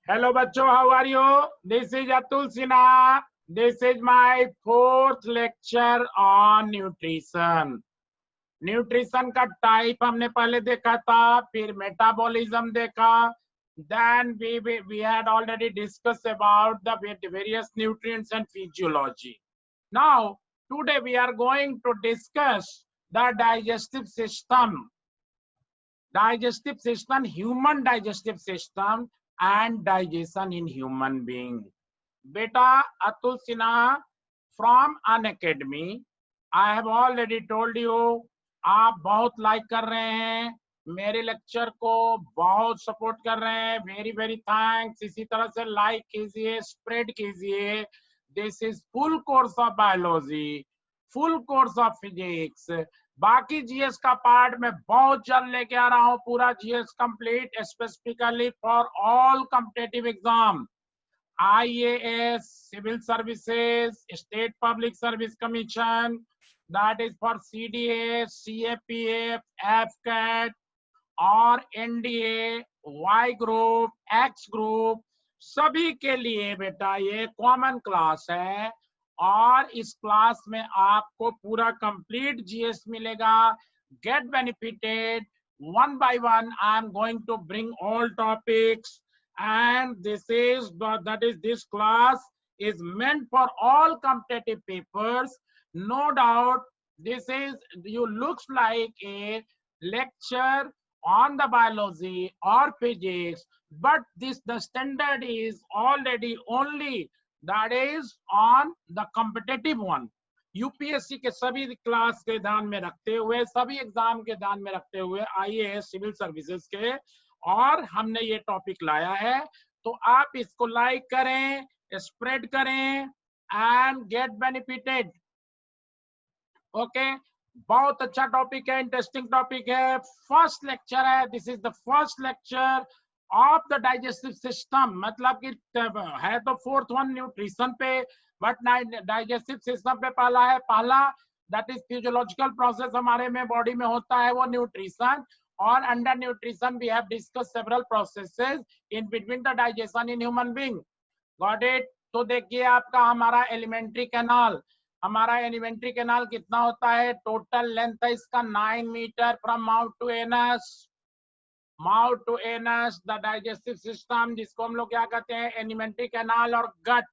Hello बच्चों, how are you? This is Atul Sinha. This is my fourth lecture on nutrition. Nutrition का type हमने पहले देखा था, फिर मेटाबॉलिज्म देखा. Then we had already discussed about the various nutrients and physiology. Now today we are going to discuss the digestive system, human digestive system and digestion in human being. Beta, Atul Sinha from Unacademy. I have already told you, आप बहुत like कर रहे हैं, मेरे lecture को बहुत support कर रहे हैं. Very very thanks. इसी तरह से लाइक कीजिए, स्प्रेड कीजिए. This is full course of biology, full course of physics. बाकी जीएस का पार्ट में बहुत जल्द लेके आ रहा हूं, पूरा GS complete, specifically for all competitive exam. IAS, Civil Services, State Public Service Commission, that is for CDA, CAPF, AFCAT और NDA, Y Group, X Group, सभी के लिए बेटा ये कॉमन क्लास है. और इस क्लास में आपको पूरा कंप्लीट जीएस मिलेगा. Get benefited one by one. I am going to bring all topics, and this class is meant for all competitive papers. No doubt this looks like a lecture on the biology or physics, but the standard is already only that is on the competitive one. UPSC के सभी class के ध्यान में रखते हुए, सभी exam के ध्यान में रखते हुए, आईएएस, सिविल सर्विसेज के, और हमने ये टॉपिक लाया है. तो आप इसको लाइक करें, स्प्रेड करें एंड गेट बेनिफिटेड. ओके, बहुत अच्छा टॉपिक है, इंटरेस्टिंग टॉपिक है. फर्स्ट लेक्चर है, this is the first lecture of the digestive system. मतलब कि है तो फोर्थ वन न्यूट्रिशन पे, बट डाइजेस्टिव सिस्टम पे पहला दैट इज फिजियोलॉजिकल प्रोसेस हमारे में बॉडी में होता है, वो न्यूट्रिशन. और under nutrition we have discuss several processes in between the digestion in human being. Got it? तो देखिए आपका हमारा एलिमेंट्री कैनाल, कितना होता है? टोटल लेंथ है इसका 9 metre from mouth to anus. The digestive system, जिसको हम लोग क्या कहते हैं? एलिमेंट्री कैनाल और गट.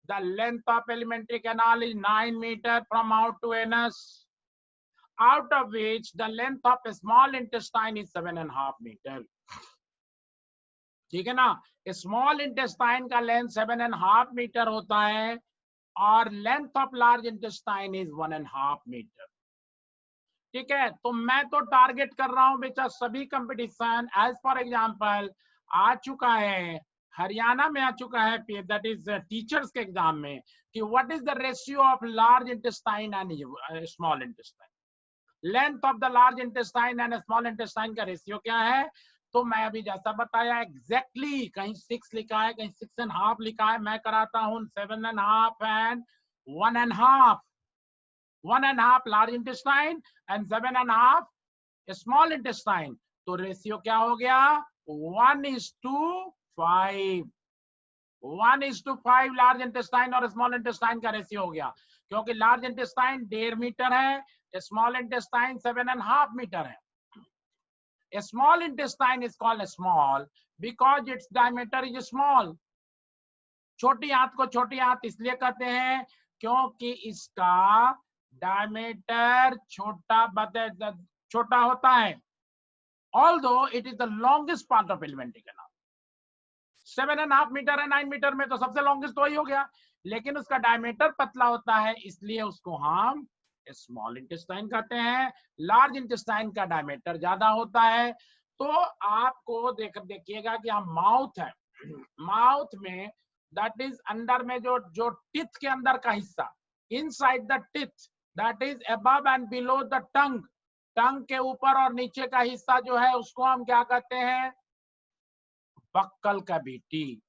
The length of alimentary canal is 9 meters from mouth to anus, out of which the length of a small intestine is 7.5 meters. ठीक है ना? स्मॉल इंटेस्टाइन का लेंथ 7.5 मीटर होता है और length of large intestine is 1.5 metre. ठीक है, तो मैं तो टारगेट कर रहा हूं बेटा सभी कंपटीशन. एज फॉर एग्जांपल आ चुका है, हरियाणा में आ चुका है, दैट इज टीचर्स के एग्जाम में, कि what is the ratio of large intestine and small intestine. Length of the large intestine and small intestine का रेशियो क्या है? तो मैं अभी जैसा बताया एग्जैक्टली, कहीं 6 लिखा है, कहीं 6.5 लिखा है, मैं कराता हूं 7.5 and 1.5. 1.5 large intestine and 7.5 small intestine. तो रेशियो क्या हो गया? 1:5. 1:5 लार्ज इंटेस्टाइन और स्मॉल इंटेस्टाइन का रेशियो हो गया, क्योंकि लार्ज इंटेस्टाइन 1.5 मीटर है, स्मॉल इंटेस्टाइन 7.5 मीटर है. A small intestine is called small because its diameter is small. छोटी आंत को छोटी आंत इसलिए कहते हैं क्योंकि इसका डायमीटर छोटा होता है. Although it is the longest part of alimentary canal. 7.5 metre है 9 मीटर में, तो सबसे लॉन्गेस्ट वही हो गया, लेकिन उसका डायमीटर पतला होता है, इसलिए उसको हम स्मॉल इंटेस्टाइन कहते हैं. लार्ज इंटेस्टाइन का डायमीटर ज्यादा होता है. तो आपको देखिएगा कि हम माउथ है, माउथ में दैट इज अंदर में जो टिथ के अंदर का हिस्सा, inside the teeth, that is above and below the tongue. Tongue के ऊपर और नीचे का हिस्सा जो है उसको हम क्या कहते हैं? Buccal cavity.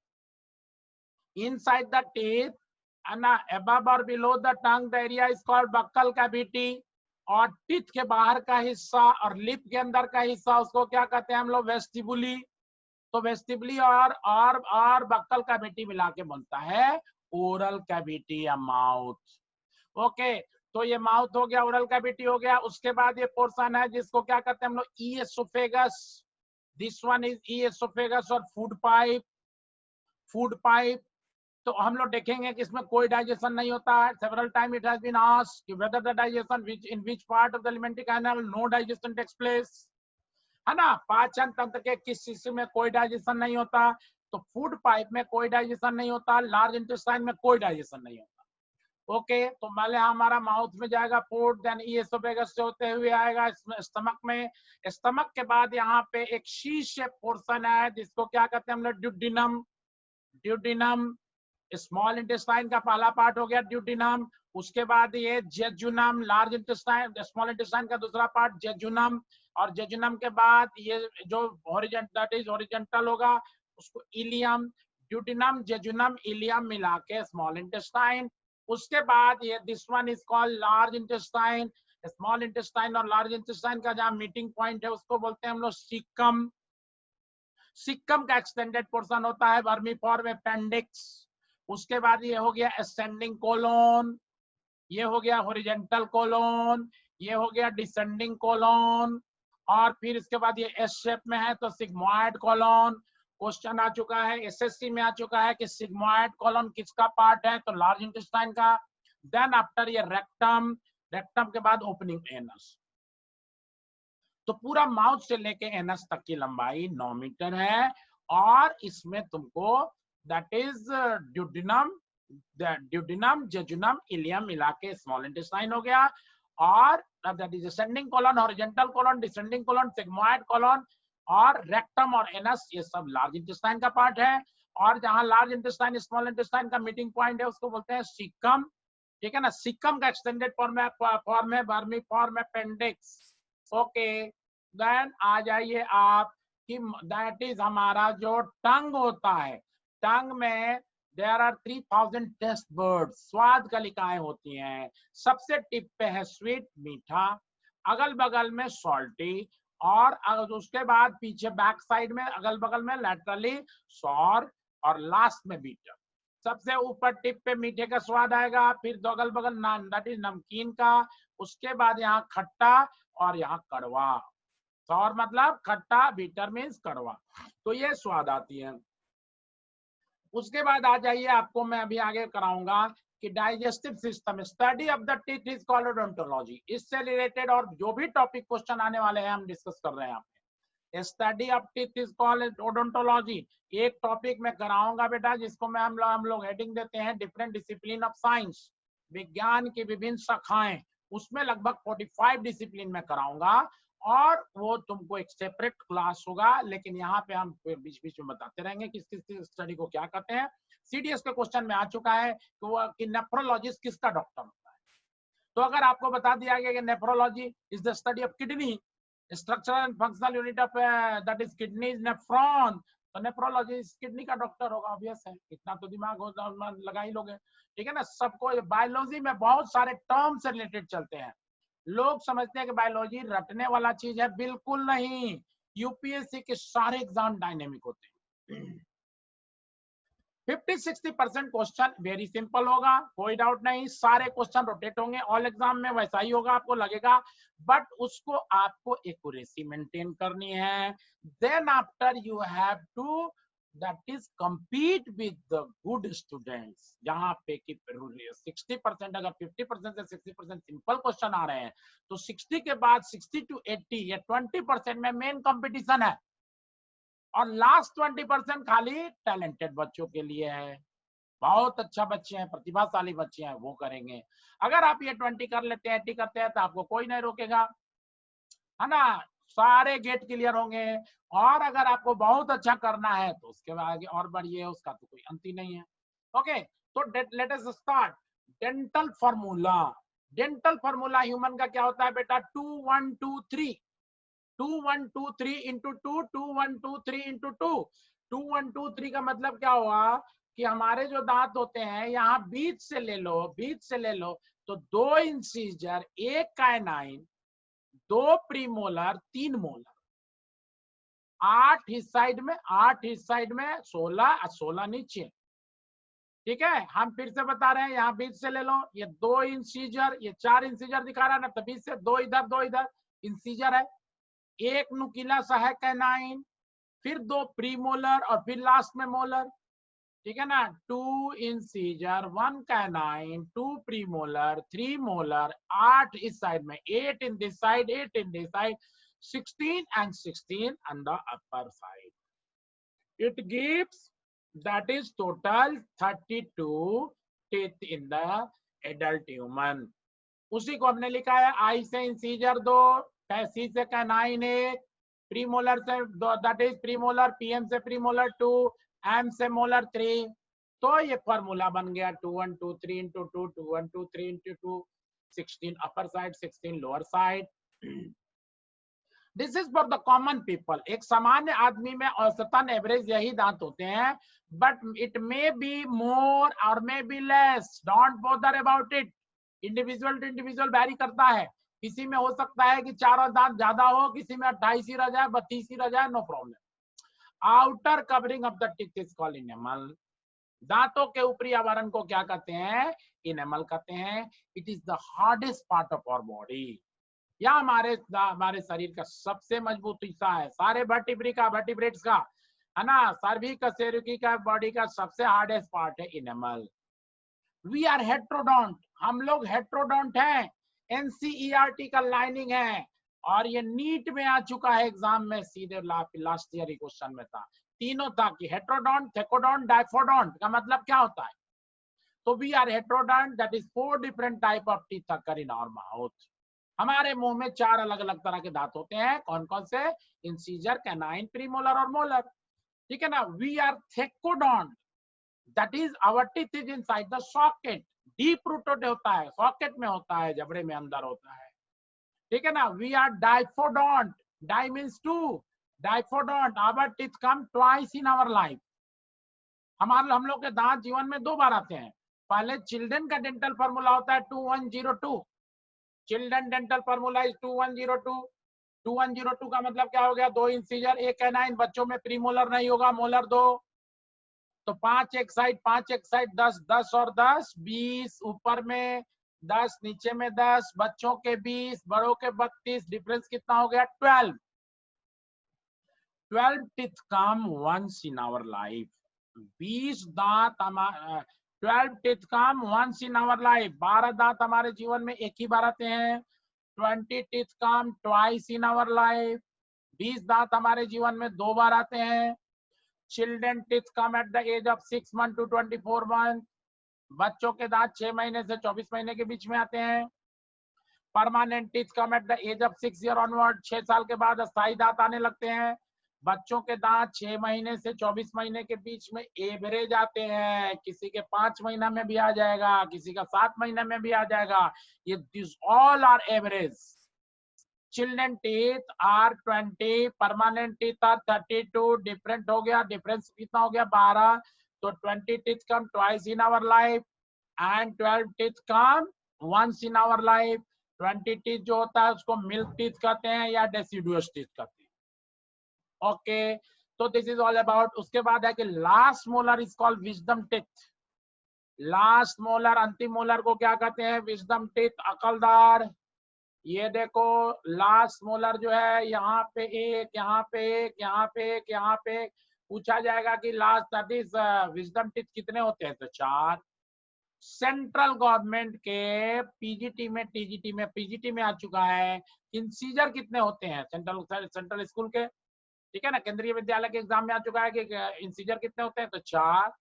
Inside the teeth and above or below the tongue, the area is called buccal cavity. और टीथ के बाहर का हिस्सा और लिप के अंदर का हिस्सा, उसको क्या कहते हैं हम लोग? वेस्टिबुली। तो वेस्टिबुली और बक्कल कैविटी मिला के बनता है ओरल कैविटी या माउथ। ओके, तो ये माउथ हो गया, ओरल कैविटी हो गया। उसके बाद ये पोर्शन है जिसको क्या कहते हैं हम लोग? ईएसोफेगस। दिस वन इज ईएसोफेगस और फूड पाइप। फूड पाइप, तो हम लोग देखेंगे कि इसमें कोई डाइजेशन नहीं होता है। Several time it has been asked whether the digestion which in which part of the alimentary canal no digestion takes place, है ना? पाचन तंत्र के किस हिस्से में कोई डाइजेशन नहीं होता? तो फूड पाइप में कोई डाइजेशन नहीं होता, लार्ज इंटेस्टाइन में कोई डाइजेशन नहीं होता। ओके, तो पहले हमारा माउथ में जाएगा फूड, देन ईएसोफेगस से होते हुए आएगा स्टमक में। स्टमक के बाद यहाँ पे एक शी शेप पोर्शन है जिसको क्या कहते हैं हम लोग? ड्यूडिनम। ड्यूडिनम स्मॉल इंटेस्टाइन का पहला पार्ट हो गया ड्यूडिनम। उसके बाद ये jejunum, large intestine, small intestine का दूसरा पार्ट जेजुनम। और जेजुनम के बाद ये जो हॉरिजॉन्टल होगा उसको इलियम। ड्यूडिनम, जेजुनम, इलियम मिला के स्मॉल इंटेस्टाइन। उसके बाद ये this one is called large intestine. Small intestine और लार्ज इंटेस्टाइन का जहाँ मीटिंग पॉइंट है उसको बोलते हैं हम लोग सीकम। सीकम का एक्सटेंडेड पोर्शन होता है वर्मीफॉर्म अपेंडिक्स। उसके बाद ये हो गया असेंडिंग कोलोन, ये हो गया हॉरिजॉन्टल कोलोन, ये हो गया डिसेंडिंग कोलोन, और फिर इसके बाद ये एस शेप में है तो सिग्मोइड कोलोन। क्वेश्चन आ चुका है एसएससी में, आ चुका है कि सिग्मोइड कोलोन किसका पार्ट है? तो लार्ज इंटेस्टाइन का। देन आफ्टर ये रेक्टम, रेक्टम के बाद ओपनिंग एनस। तो पूरा माउथ से लेके एनस तक की लंबाई 9 मीटर है। और इसमें तुमको that is duodenum, jejunum, ileum मिला के स्मॉल इंटेस्टाइन हो गया। और that is ascending colon, horizontal colon, descending colon, sigmoid colon, और रेक्टम और एनस ये सब लार्ज इंटेस्टाइन का पार्ट है। और जहां लार्ज इंटेस्टाइन स्मॉल इंटेस्टाइन का मीटिंग पॉइंट है उसको बोलते हैं सीकम। ठीक है ना? सीकम का एक्सटेंडेड फॉर्म है वर्मीफॉर्म अपेंडिक्स। ओके, देन आ जाइए आप कि दैट इज हमारा जो टंग होता है। टंग में देयर आर 3000 टेस्ट बर्ड्स, स्वाद कलिकाएं होती हैं। सबसे टिप पे है स्वीट, मीठा, अगल बगल में सॉल्टी, और उसके बाद पीछे बैक साइड में अगल बगल में लैटरली सॉर, और लास्ट में बीटर। सबसे ऊपर टिप पे मीठे का स्वाद आएगा, फिर दो अगल बगल दैट इज नमकीन का, उसके बाद यहाँ खट्टा और यहाँ कड़वा। सॉर मतलब खट्टा, बीटर मीन्स कड़वा। तो ये स्वाद आती है। उसके बाद आ जाइए, आपको मैं अभी आगे कराऊंगा कि digestive system, study of the teeth is called odontology. इससे रिलेटेड और जो भी टॉपिक क्वेश्चन आने वाले हैं हम डिस्कस कर रहे हैं यहाँ पे। Study of teeth is called odontology. एक टॉपिक मैं कराऊंगा बेटा जिसको मैं हम लोग हेडिंग देते हैं डिफरेंट डिसिप्लिन ऑफ साइंस, विज्ञान की विभिन्न शाखाएं। उसमें लगभग 45 डिसिप्लिन में कराऊंगा, और वो तुमको एक सेपरेट क्लास होगा। लेकिन यहाँ पे हम बीच बीच में बताते रहेंगे किस किस स्टडी को क्या कहते हैं। सीडीएस के क्वेश्चन में आ चुका है कि नेफ्रोलॉजिस्ट किसका डॉक्टर होता है। तो अगर आपको बता दिया गया कि nephrology is the study of kidney, structural and functional unit of that is kidney is nephron, तो नेफ्रोलॉजी किडनी का डॉक्टर होगा, ऑब्वियस है। इतना तो दिमाग लगा ही लोगे। ठीक है ना? सबको बायोलॉजी में बहुत सारे टर्म से रिलेटेड चलते हैं। लोग समझते हैं कि बायोलॉजी रटने वाला चीज है, बिल्कुल नहीं। यूपीएससी के सारे एग्जाम डायनेमिक होते हैं। 50-60% क्वेश्चन वेरी सिंपल होगा, कोई डाउट नहीं। सारे क्वेश्चन रोटेट होंगे, ऑल एग्जाम में वैसा ही होगा, आपको लगेगा। बट उसको आपको एक्यूरेसी मेंटेन करनी है। Then after you have to that is compete with the good students। जहां पे कि 60%, अगर 50% से 60% सिंपल क्वेश्चन आ रहे हैं तो 60 के बाद 60 to 80 या 20% में मेन कंपटीशन है, और लास्ट 20% खाली टैलेंटेड बच्चों के लिए है। बहुत अच्छा बच्चे हैं, प्रतिभाशाली बच्चे हैं, वो करेंगे। अगर आप ये 20 कर लेते हैं, 80 करते हैं, तो आपको कोई नहीं रोकेगा, है ना? सारे गेट क्लियर होंगे। और अगर आपको बहुत अच्छा करना है तो उसके बाद आगे और बढ़िए, उसका तो कोई अंत ही नहीं है। ओके, तो let us start. Dental formula. Dental formula human का क्या होता है बेटा? 2 1 2 3। 2 1 2 3 इंटू 2, 2 1 2 3 इंटू 2। 2 1 2 3 का मतलब क्या हुआ कि हमारे जो दांत होते हैं यहाँ बीच से ले लो, बीच से ले लो, तो 2 इंसीजर, 1 काइनाइन, 2 प्रीमोलर, 3 मोलर, 8 इस साइड में, 8 इस साइड में, 16 और 16 नीचे। ठीक है, हम फिर से बता रहे हैं, यहाँ बीच से ले लो, ये 2 इंसीजर, ये 4 इंसीजर दिखा रहा है ना, तो बीच से 2 इधर 2 इधर इंसीजर है, 1 नुकीला सा है कैनाइन, फिर 2 प्रीमोलर और फिर लास्ट में मोलर। ठीक है ना, 2 इंसीजर, 1 कैनाइन, 2 प्रीमोलर, 3 मोलर, 8 इस साइड में, 8 in this side, 8 in this side, 16 and 16 on the upper side. It gives, that is total 32 teeth in the adult human. उसी को हमने लिखा है, आई से इंसीजर 2, सी से कैनाइन 1, प्रीमोलर से 2, दैट इज प्रीमोलर, पीएम से प्रीमोलर 2, एम से मोलर 3। तो ये फॉर्मूला बन गया 2 1 2 3 into 2, 2 1 2 3 into 2, 16 upper side, 16 lower side. This is for the common people. एक सामान्य आदमी में औसतन एवरेज यही दांत होते हैं, but it may be more और may be less, don't bother about it. Individual to individual vary करता है, किसी में हो सकता है कि 4 दांत ज्यादा हो, किसी में 28 ही रह जाए, 32 ही रह जाए, no problem. Outer covering of the teeth is called enamel. दांतों के ऊपरी आवरण को क्या कहते हैं? इनेमल कहते हैं। It is the hardest part of our body, या हमारे शरीर का सबसे मजबूत हिस्सा है। सारे वर्टिब्रेट्स का है ना, सर्विकसेरुकी का बॉडी का सबसे हार्डेस्ट पार्ट है इनेमल। वी आर हेट्रोडोंट, हम लोग हेट्रोडोंट हैं। एनसीईआरटी का लाइनिंग है, और ये नीट में आ चुका है एग्जाम में, सीधे लास्ट ईयर क्वेश्चन में था, तीनों था कि हेट्रोडोंट, थेकोडोंट, डाइफोडोंट का मतलब क्या होता है। तो we are heterodont, that is 4 different type of teeth occur in our mouth. हमारे मुंह में 4 अलग अलग तरह के दांत होते हैं। कौन कौन से? इंसीजर, कैनाइन, प्रीमोलर और मोलर। ठीक है ना। We are thecodont, that is our teeth is inside the socket, deep rooted होता है, सॉकेट में होता है, जबड़े में अंदर होता है। ठीक है ना। We are diphyodont, di means 2, diphyodont, our teeth come twice in our life. हम लोग के दांत जीवन में 2 बार आते हैं। पहले चिल्ड्रन का डेंटल फॉर्मूला होता है 2102, चिल्ड्रन डेंटल फॉर्मूला इज 2102। 2102 का मतलब क्या हो गया? 2 इंसीजर, 1 कैनाइन, बच्चों में प्रीमोलर नहीं होगा, मोलर 2, तो 5 एक साइड, 5 एक साइड, 10 10 और 10 20, ऊपर में 10, नीचे में 10, बच्चों के 20, बड़ों के 32, डिफरेंस कितना हो गया? 12। 12 teeth come once in our life. 20 दांत 12 teeth come once in our life, 12 दांत हमारे जीवन में एक ही बार आते हैं। 20 teeth come twice in our life, 20 दांत हमारे जीवन में 2 बार आते हैं। Children teeth come at the age of 6 month to 24 month, बच्चों के दांत 6 महीने से 24 महीने के बीच में आते हैं। Permanent teeth come at the age of 6 year onward, 6 साल के बाद अस्थायी दांत आने लगते हैं। बच्चों के दांत 6 महीने से 24 महीने के बीच में एवरेज आते हैं, किसी के 5 महीना में भी आ जाएगा, किसी का 7 महीने में भी आ जाएगा। ये this all are average. Children teeth are 20, permanent teeth are 32, different हो गया, डिफरेंस कितना हो गया? 12। तो 20 teeth come twice in our life and 12 teeth come once in our life. 20 teeth जो होता है उसको मिल्क टीथ कहते हैं या डेसिडुअस टीथ कहते हैं। ओके, तो दिस इज ऑल अबाउट। उसके बाद है कि last molar is called wisdom teeth. Last molar, अंतिम मोलर को क्या कहते हैं? विजडम टीथ, अकलदार। ये देखो लास्ट मोलर जो है, यहाँ पे एक, यहाँ पे एक, यहाँ पे एक, यहाँ पे एक। पूछा जाएगा कि last that is wisdom teeth कितने होते हैं? तो 4। सेंट्रल गवर्नमेंट के पीजीटी में, टीजीटी में, पीजीटी में आ चुका है। इंसीजर कितने होते हैं सेंट्रल स्कूल के? ठीक है ना, केंद्रीय विद्यालय के एग्जाम में आ चुका है कि इंसीजर कितने होते हैं? तो 4।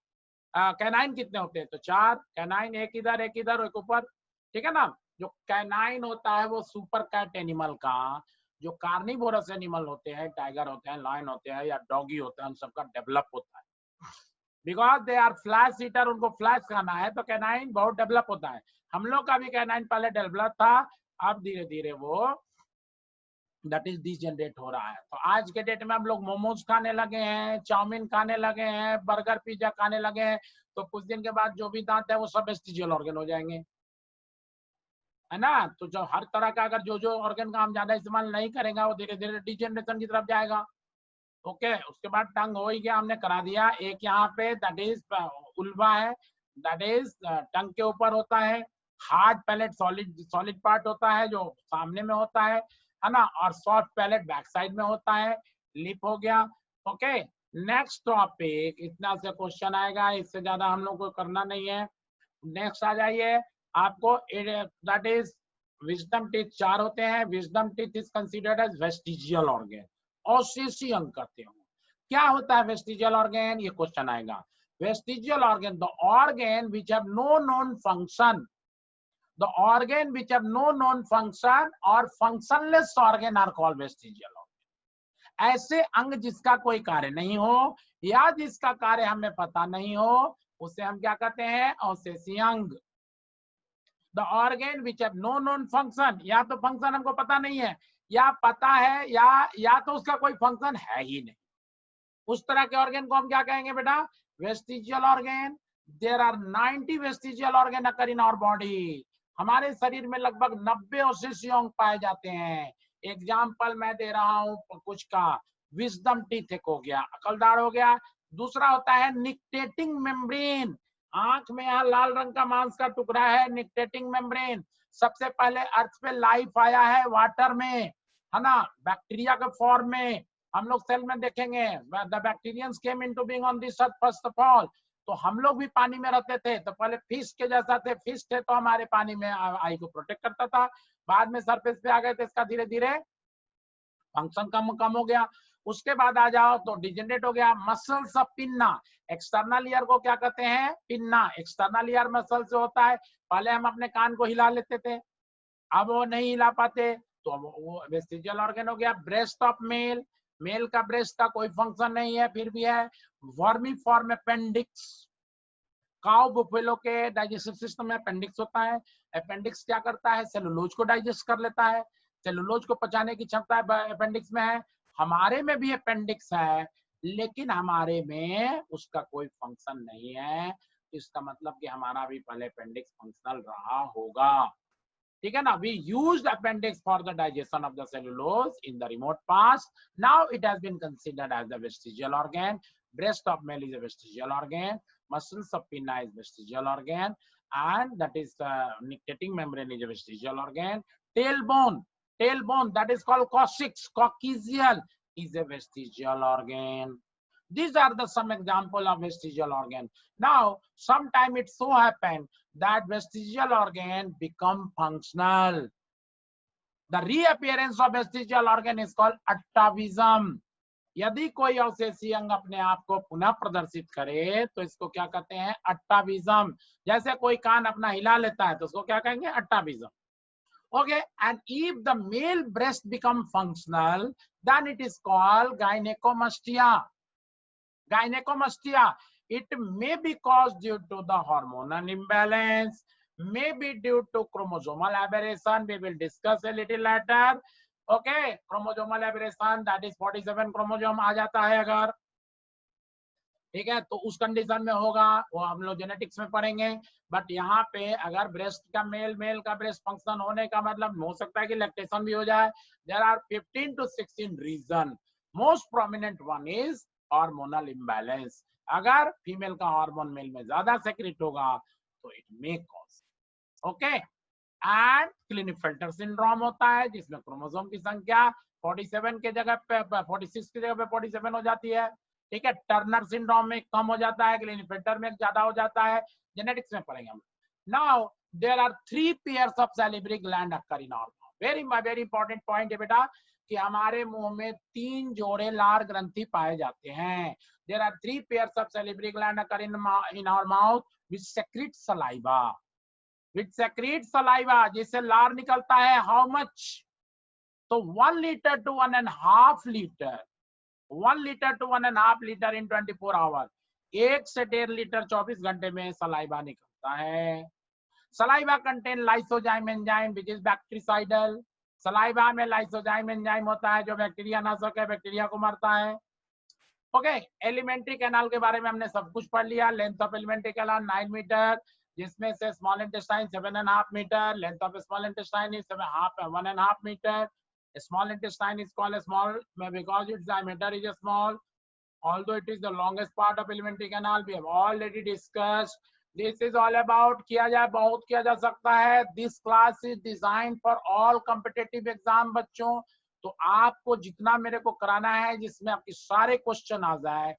कैनाइन कितने होते हैं? तो 4। कैनाइन एक इधर एक इधर एक ऊपर। ठीक है ना। जो कैनाइन होता है वो सुपर कैट एनिमल का, जो कार्निवोरस एनिमल होते हैं, टाइगर होते हैं, लायन होते हैं या डॉगी होते हैं, उन सबका डेवलप होता है। Because they are flesh eater, उनको फ्लैश खाना है, तो कैनाइन बहुत डेवलप होता है। हम लोग का भी कैनाइन पहले डेवलप था, अब धीरे धीरे वो दैट इज डिजनरेट हो रहा है। तो आज के डेट में हम लोग मोमोज खाने लगे हैं, चाउमीन खाने लगे हैं, बर्गर पिज्जा खाने लगे हैं, तो कुछ दिन के बाद जो भी दांत है वो सब वेस्टिजियल ऑर्गन हो जाएंगे। है ना। तो जो हर तरह का अगर जो जो ऑर्गन का हम ज्यादा इस्तेमाल नहीं करेंगे वो धीरे धीरे डिजेनरेशन की तरफ जाएगा। ओके, उसके बाद टंग हो ही गया, हमने करा दिया। एक यहाँ पे दैट इज उल्वा है, दैट इज टंग के ऊपर होता है। Hard palate solid solid part होता है जो सामने में होता है ना, और सॉफ्ट पैलेट बैक साइड में होता है। लिप हो गया। ओके, नेक्स्ट टॉपिक, इतना से क्वेश्चन आएगा, इससे ज्यादा हम लोग को करना नहीं है। नेक्स्ट आ जाइए आपको, दैट इज विजडम टीथ 4 होते हैं। Wisdom teeth is considered as vestigial organ, अवशेषी अंग कहते हैं। क्या होता है वेस्टिजियल ऑर्गन, ये क्वेश्चन आएगा। Vestigial organ, the organ which have no known function, the organ which have no known function और functionless organ are called vestigial organ. ऐसे अंग जिसका कोई कार्य नहीं हो या जिसका कार्य हमें पता नहीं हो, उसे हम क्या कहते हैं, अवशेषी अंग। The organ which have no known function, या तो फंक्शन हमको पता नहीं है, या पता है या तो उसका कोई फंक्शन है ही नहीं, उस तरह के ऑर्गन को हम क्या कहेंगे बेटा, vestigial organ. There are 90 vestigial organ occur in our body. हमारे शरीर में लगभग 90 अवशेषी अंग पाए जाते हैं। एग्जाम्पल मैं दे रहा हूं कुछ का, विजडम टीथ एक हो गया, अकलदाड़ हो गया। दूसरा होता है निक्टेटिंग मेम्ब्रेन, आंख में यहाँ लाल रंग का मांस का टुकड़ा है, निक्टेटिंग मेम्ब्रेन। सबसे पहले अर्थ पे लाइफ आया है वाटर में, है ना, बैक्टीरिया के फॉर्म में। हम लोग सेल में देखेंगे, the bacterians came into being on this earth first of all. तो हम लोग भी पानी में रहते थे, तो पहले फिश के जैसा थे, फिश थे तो हमारे पानी में आई को प्रोटेक्ट करता था। बाद में सरफेस पे आ गए थे, इसका धीरे धीरे फंक्शन कम कम हो गया। उसके बाद आ जाओ तो डिजेनरेट हो गया। Muscles of pinna, external ear को क्या कहते हैं, पिन्ना। एक्सटर्नल ईयर मसल से होता है। पहले हम अपने कान को हिला लेते थे, अब वो नहीं हिला पाते, तो अब वो वेस्टिजियल ऑर्गन हो गया। ब्रेस्ट ऑफ मेल, मेल का ब्रेस्ट का कोई फंक्शन नहीं है, फिर भी है। Vermi form appendix, cow buffalo के डाइजेस्टिव सिस्टम में अपेंडिक्स होता है। अपेंडिक्स क्या करता है, सेलुलोज को डाइजेस्ट कर लेता है, सेलुलोज को पचाने की क्षमता अपेंडिक्स में है। हमारे में भी अपेंडिक्स है, लेकिन हमारे में उसका कोई फंक्शन नहीं है। इसका मतलब कि हमारा भी पहले अपेंडिक्स फंक्शनल रहा होगा, ठीक है ना। We used appendix for the digestion of the cellulose in the remote past, now it has been considered as the vestigial organ. Breast of male is a vestigial organ. Muscles of pinna is vestigial organ, and that is nictitating membrane is a vestigial organ. Tailbone that is called coccyx, coccygeal is a vestigial organ. These are the some example of vestigial organ. Now, sometime it so happen that vestigial organ become functional. The reappearance of vestigial organ is called atavism. यदि कोई अवशेषी अंग अपने आप को पुनः प्रदर्शित करे तो इसको क्या कहते हैं, अट्टाविज्म। जैसे कोई कान अपना हिला लेता है तो उसको क्या कहेंगे, atavism. Okay, and if the male breast become functional then it is called gynaecomastia. Gynecomastia, it may be caused due to the hormonal imbalance, may be due to chromosomal aberration. We will discuss a little later. Okay, chromosomal aberration, that is 47 chromosome आ जाता है अगर, ठीक है, तो उस condition में होगा, वो हम लोग जेनेटिक्स में पढ़ेंगे। बट यहाँ पे अगर ब्रेस्ट का मेल का ब्रेस्ट फंक्शन होने का मतलब हो सकता है कि लैक्टेशन भी हो जाए। There are 15 to 16 reason, most prominent one is hormonal imbalance. अगर फीमेल का हार्मोन मेल में ज्यादा सेक्रेट होगा तो it may cause. Okay, and Klinefelter syndrome होता है जिसमें क्रोमोसोम की संख्या 47 के जगह पे 46 की जगह पे 47 हो जाती है, ठीक है। टर्नर सिंड्रोम में कम हो जाता है, क्लिनेफेल्टर में ज्यादा हो जाता है। जेनेटिक्स में पढ़ेंगे हम। Now there are 3 pairs of salivary gland occur in our mouth. Very important point है बेटा कि हमारे मुंह में 3 जोड़े लार ग्रंथि पाए जाते हैं। There are 3 pairs of salivary gland occur in our mouth which secrete saliva, which secretes saliva, जिससे लार निकलता है। हाउ मच, तो 1 litre to 1.5 litre, 1 litre to 1.5 litre in 24 hour, 1 से 1.5 लीटर 24 घंटे में सलाइवा निकलता है। Saliva contain lysozyme enzyme which is bactericidal. Saliva में लाइसोजाइम एंजाइम होता है जो बैक्टीरिया नाशक है, बैक्टीरिया को मारता है। ओके, एलिमेंट्री कैनाल के बारे में हमने सब कुछ पढ़ लिया। Length of alimentary canal 9 metre, जिसमें से small intestine 7.5 metre, length of small intestine is 1.5 metre. Small intestine is called a small because its diameter is small, although it is the longest part of alimentary canal. We have already discussed. This is all about किया जाए, बहुत किया जा सकता है. This class is designed for all competitive exam बच्चों. तो आपको जितना मेरे को कराना है जिसमें आपके सारे क्वेश्चन आ जाए,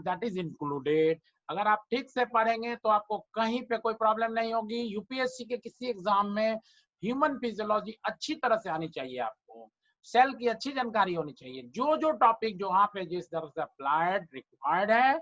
that is included. अगर आप ठीक से पढ़ेंगे तो आपको कहीं पे कोई प्रॉब्लम नहीं होगी. यूपीएससी के किसी एग्जाम में ह्यूमन फिजियोलॉजी अच्छी तरह से आनी चाहिए, आपको सेल की अच्छी जानकारी होनी चाहिए. जो जो टॉपिक जो वहां पे जिस तरह से अप्लाइड रिक्वायर्ड है,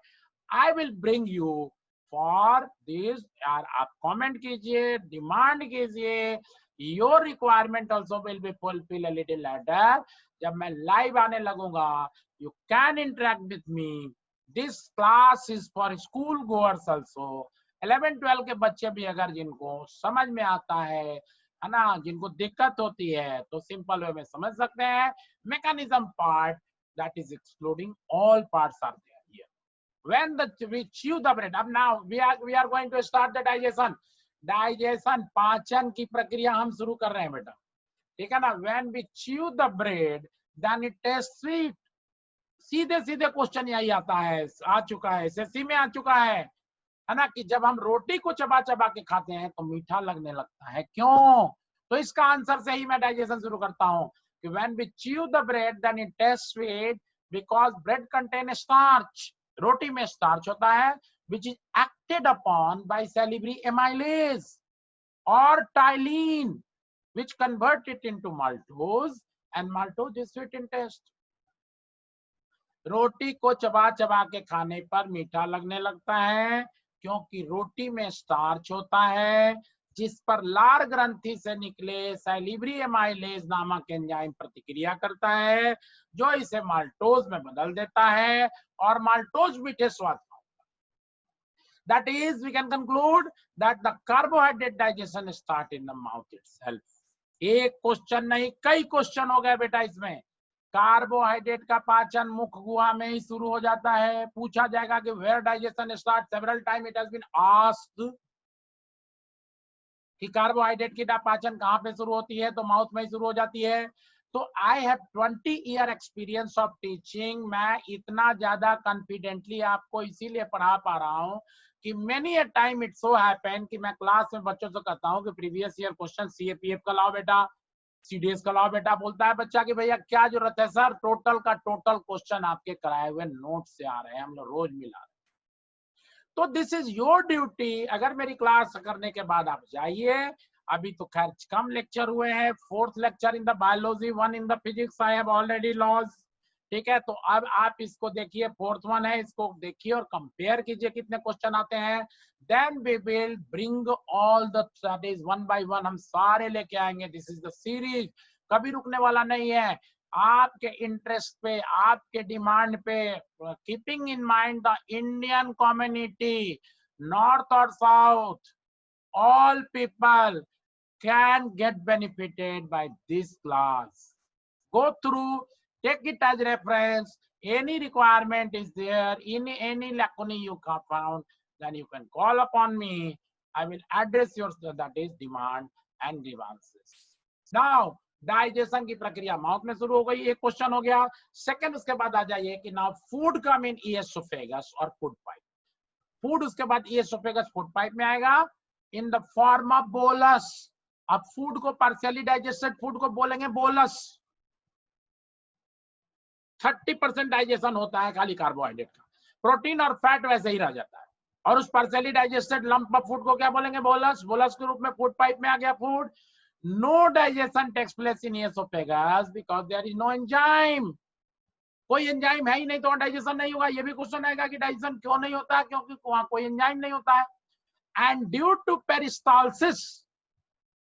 I will bring you for this. यार आप कमेंट कीजिए, डिमांड कीजिए. Your requirement also will be fulfil a little later. जब मैं लाइव आने लगूंगा, you can interact with me. This class is for school goers also. 11-12 के बच्चे भी अगर जिनको समझ में आता है ना, जिनको दिक्कत होती है, तो सिंपल वे में समझ सकते हैं. Mechanism part that is excluding, all parts are there here. When we chew the bread, अब now we are going to start the digestion. पाचन की प्रक्रिया हम शुरू कर रहे हैं बेटा, ठीक है ना. when we chew the bread then it tastes sweet. सीधे सीधे क्वेश्चन यही आता है, आ चुका है, एसएससी में आ चुका है ना, कि जब हम रोटी को चबा चबा के खाते हैं तो मीठा लगने लगता है. क्यों? तो इसका आंसर से ही मैं डाइजेशन शुरू करता हूं कि when we chew the bread then it tastes sweet because bread contain starch. रोटी में स्टार्च होता है which is acted upon by salivary amylase or ptyalin which convert it into maltose and maltose is sweet in taste. रोटी को चबा चबा के खाने पर मीठा लगने लगता है क्योंकि रोटी में स्टार्च होता है जिस पर लार ग्रंथि से निकले सैलिवरी एमाइलेज नामक एंजाइम प्रतिक्रिया करता है जो इसे माल्टोज में बदल देता है और माल्टोज मीठे स्वाद का होता है. That is, we can conclude that the carbohydrate digestion start in the mouth itself. एक क्वेश्चन नहीं, कई क्वेश्चन हो गए बेटा इसमें. कार्बोहाइड्रेट का पाचन मुख गुहा में ही शुरू हो जाता है. पूछा जाएगा कि where digestion start. Several time it has been asked कि कार्बोहाइड्रेट की पाचन कहां पे शुरू होती है, तो माउथ में ही शुरू हो जाती है. तो I have 20 year experience of teaching. मैं इतना ज्यादा कॉन्फिडेंटली आपको इसीलिए पढ़ा पा रहा हूं कि many a time it so happen कि मैं क्लास में बच्चों से कहता हूं कि प्रीवियस ईयर क्वेश्चन सीएपीएफ का लाओ बेटा, सीडीएस का लाओ बेटा. बोलता है बच्चा कि भैया क्या जरूरत है सर, टोटल का टोटल क्वेश्चन आपके कराए हुए नोट से आ रहे हैं, हम लोग रोज मिला रहे हैं. तो दिस इज योर ड्यूटी. अगर मेरी क्लास करने के बाद आप जाइए. अभी तो खैर कम लेक्चर हुए हैं. 4th lecture in the biology, 1 in the physics. I have already lost. ठीक है, तो अब आप इसको देखिए, 4th वन है, इसको देखिए और कंपेयर कीजिए कितने क्वेश्चन आते हैं. Then we will bring all the studies one by one. हम सारे लेके आएंगे. दिस इज द सीरीज, कभी रुकने वाला नहीं है. आपके इंटरेस्ट पे, आपके डिमांड पे, keeping in mind the Indian community, north और south, all people can get benefited by this class. Go through, take it as reference. Any requirement is there, any lacuna you can found, then you can call upon me. I will address your, that is demand and grievances. Now digestion की प्रक्रिया mouth में शुरू हो गई. एक question हो गया. Second उसके बाद आ जाइए कि नाउ फूड कम इन ईएसोफेगस और फूड पाइप. फूड उसके बाद ईएसोफेगस फूड पाइप में आएगा इन द फॉर्म ऑफ बोलस. अब फूड को पार्शियली डाइजेस्टेड फूड को बोलेंगे बोलस. 30% डाइजेशन होता है खाली कार्बोहाइड्रेट का. प्रोटीन और फैट वैसे ही रह जाता है. और उस partially digested lump of food को क्या बोलेंगे? बोलस. बोलस के रूप में फूड पाइप में आ गया food. No digestion takes place in oesophagus because there is no enzyme. कोई एंजाइम है ही नहीं तो डाइजेशन नहीं होगा. ये भी क्वेश्चन आएगा कि डाइजेशन क्यों नहीं होता है, क्योंकि वहां कोई एंजाइम नहीं होता है. एंड ड्यू टू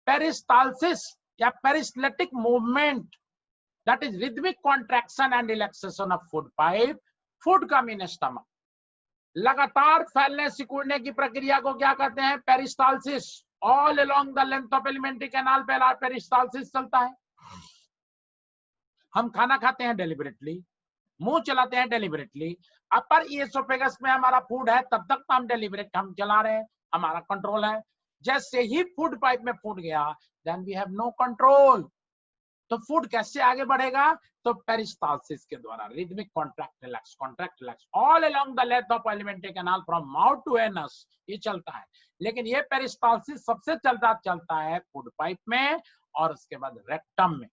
पेरिस्टालसिस या पेरिस्टलेटिक movement, that is rhythmic contraction and relaxation of food pipe, food come in stomach. लगातार फैलने सिकुड़ने की प्रक्रिया को क्या कहते हैं? Peristalsis. All along the length of alimentary canal पे पेरिस्टालसिस चलता है. हम खाना खाते हैं डेलिबरेटली, मुंह चलाते हैं डेलिबरेटली। अपर ईसोफेगस में हमारा फूड है तब तक तो हम डेलिबरेट हम चला रहे हैं, हमारा कंट्रोल है। जैसे ही फूड पाइप में फूड गया, then we have no control. तो फूड कैसे आगे बढ़ेगा? तो पेरिस्टालसिस के द्वारा, rhythmic contract relax all along the length of alimentary canal from mouth to anus, ये चलता है। लेकिन ये पेरिस्टालसिस सबसे चलता है फूड पाइप में और उसके बाद रेक्टम में।